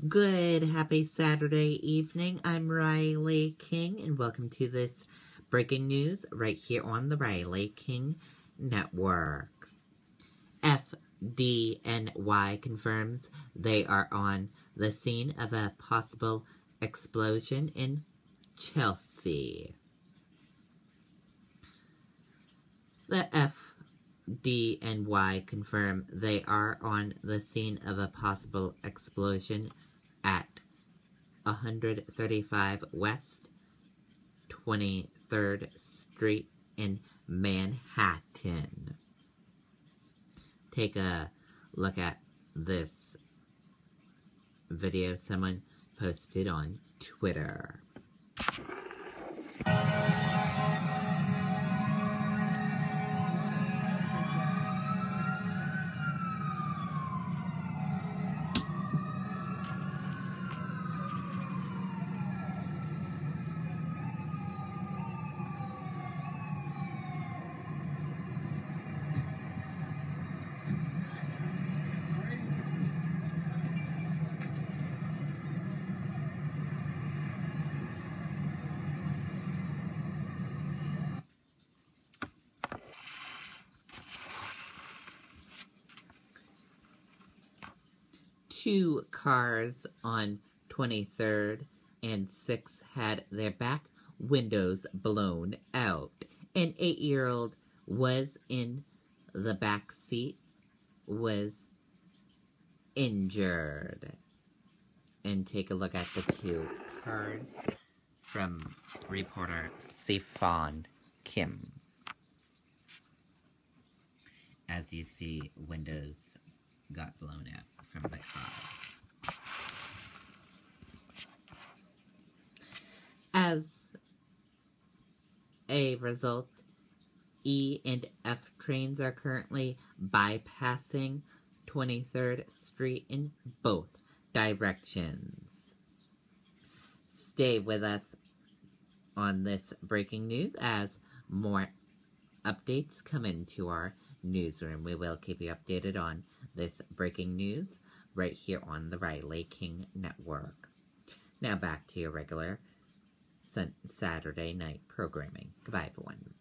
Good, happy Saturday evening. I'm Riley King, and welcome to this breaking news right here on the Riley King Network. FDNY confirms they are on the scene of a possible explosion in Chelsea. The FDNY confirm they are on the scene of a possible explosion at 135 West 23rd Street in Manhattan. Take a look at this video someone posted on Twitter. Two cars on 23rd and 6th had their back windows blown out. An 8-year-old was in the back seat, was injured. And take a look at the two cars from reporter Sifan Kim. As you see, windows got blown out from the car. As a result, E and F trains are currently bypassing 23rd Street in both directions. Stay with us on this breaking news as more updates come into our newsroom. We will keep you updated on this breaking news right here on the Riley King Network. Now back to your regular Saturday night programming. Goodbye, everyone.